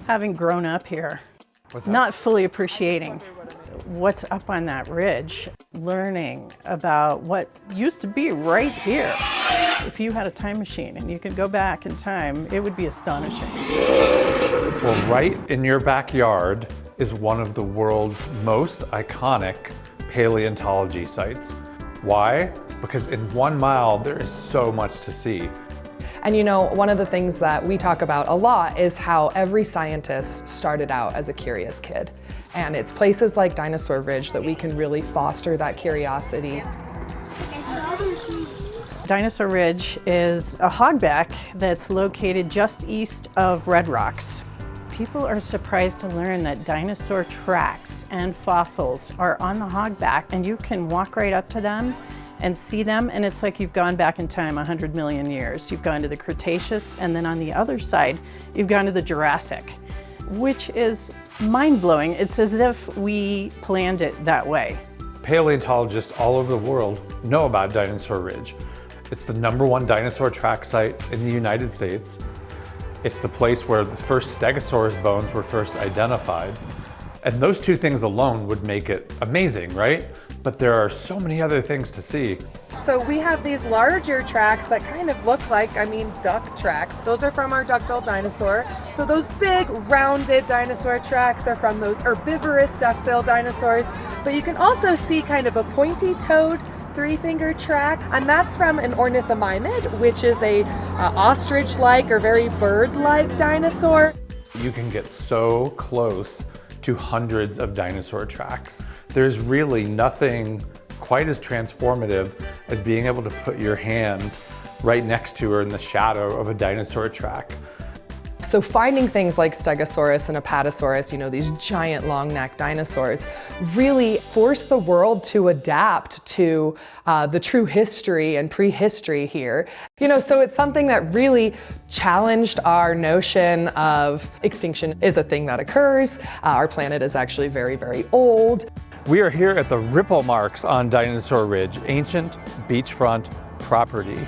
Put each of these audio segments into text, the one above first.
Having grown up here, What's that? not fully appreciating what's up on that ridge, learning about what used to be right here. If you had a time machine and you could go back in time, it would be astonishing. Well, right in your backyard is one of the world's most iconic paleontology sites. Why? Because in 1 mile, there is so much to see. And you know, one of the things that we talk about a lot is how every scientist started out as a curious kid. And it's places like Dinosaur Ridge that we can really foster that curiosity. Dinosaur Ridge is a hogback that's located just east of Red Rocks. People are surprised to learn that dinosaur tracks and fossils are on the hogback, and you can walk right up to them and see them, and it's like you've gone back in time 100 million years. You've gone to the Cretaceous, and then on the other side, you've gone to the Jurassic, which is mind-blowing. It's as if we planned it that way. Paleontologists all over the world know about Dinosaur Ridge. It's the #1 dinosaur track site in the United States. It's the place where the first Stegosaurus bones were first identified. And those two things alone would make it amazing, right? But there are so many other things to see. So we have these larger tracks that kind of look like, duck tracks. Those are from our duck-billed dinosaur. So those big rounded dinosaur tracks are from those herbivorous duck-billed dinosaurs. But you can also see kind of a pointy-toed three-finger track, and that's from an ornithomimid, which is a ostrich-like or very bird-like dinosaur. You can get so close to hundreds of dinosaur tracks. There's really nothing quite as transformative as being able to put your hand right next to or in the shadow of a dinosaur track. So finding things like Stegosaurus and Apatosaurus, you know, these giant long-necked dinosaurs, really forced the world to adapt to the true history and prehistory here. You know, so it's something that really challenged our notion of extinction is a thing that occurs. Our planet is actually very, very old. We are here at the ripple marks on Dinosaur Ridge, ancient beachfront property.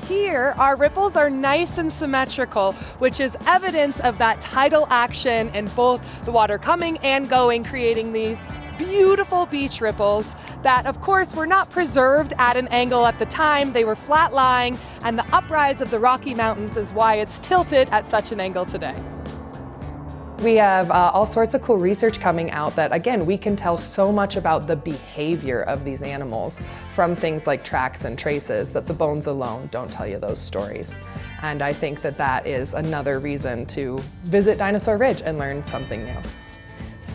Here, our ripples are nice and symmetrical, which is evidence of that tidal action and both the water coming and going, creating these beautiful beach ripples that, of course, were not preserved at an angle at the time. They were flat-lying, and the uprise of the Rocky Mountains is why it's tilted at such an angle today. We have all sorts of cool research coming out that, again, we can tell so much about the behavior of these animals from things like tracks and traces that the bones alone don't tell you those stories. And I think that that is another reason to visit Dinosaur Ridge and learn something new.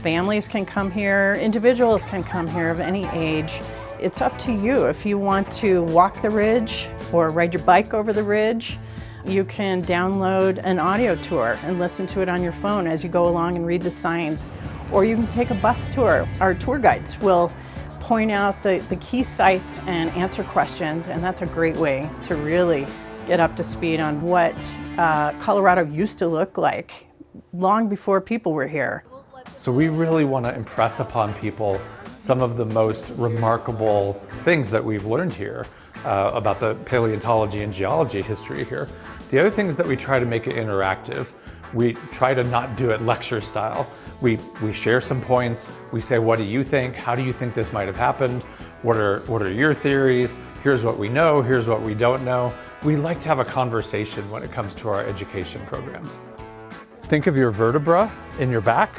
Families can come here, individuals can come here of any age. It's up to you if you want to walk the ridge or ride your bike over the ridge. You can download an audio tour and listen to it on your phone as you go along and read the signs. Or you can take a bus tour. Our tour guides will point out the key sites and answer questions, and that's a great way to really get up to speed on what Colorado used to look like long before people were here. So we really want to impress upon people some of the most remarkable things that we've learned here about the paleontology and geology history here. The other things that we try to make it interactive. We try to not do it lecture style. We share some points. We say, what do you think? How do you think this might have happened? What are your theories? Here's what we know. Here's what we don't know. We like to have a conversation when it comes to our education programs. Think of your vertebra in your back,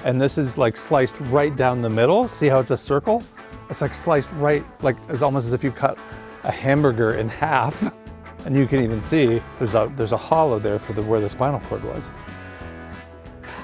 and this is like sliced right down the middle. See how it's a circle? It's like sliced right, like it's almost as if you cut a hamburger in half. And you can even see there's a hollow there for where the spinal cord was.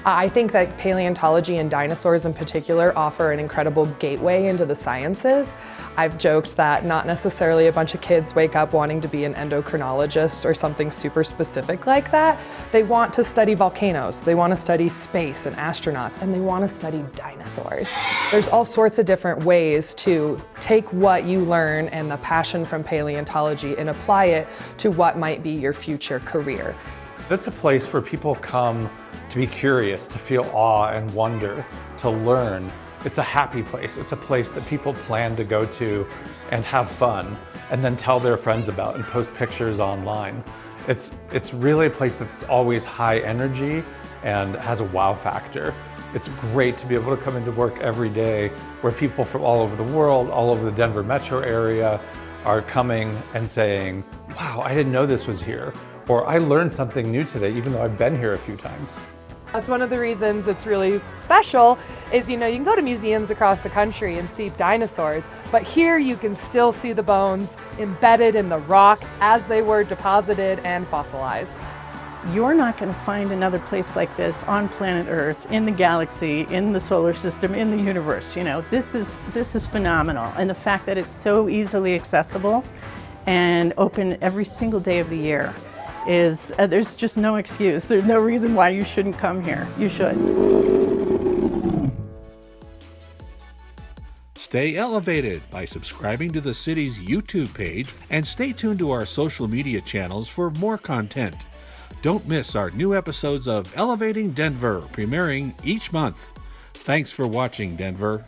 I think that paleontology and dinosaurs in particular offer an incredible gateway into the sciences. I've joked that not necessarily a bunch of kids wake up wanting to be an endocrinologist or something super specific like that. They want to study volcanoes, they want to study space and astronauts, and they want to study dinosaurs. There's all sorts of different ways to take what you learn and the passion from paleontology and apply it to what might be your future career. That's a place where people come to be curious, to feel awe and wonder, to learn. It's a happy place. It's a place that people plan to go to and have fun and then tell their friends about and post pictures online. It's really a place that's always high energy and has a wow factor. It's great to be able to come into work every day where people from all over the world, all over the Denver metro area are coming and saying, wow, I didn't know this was here, or I learned something new today, even though I've been here a few times. That's one of the reasons it's really special is, you can go to museums across the country and see dinosaurs, but here you can still see the bones embedded in the rock as they were deposited and fossilized. You're not going to find another place like this on planet Earth, in the galaxy, in the solar system, in the universe. This is phenomenal. And the fact that it's so easily accessible and open every single day of the year is, there's just no excuse. There's no reason why you shouldn't come here. You should. Stay elevated by subscribing to the city's YouTube page and stay tuned to our social media channels for more content. Don't miss our new episodes of Elevating Denver, premiering each month. Thanks for watching, Denver.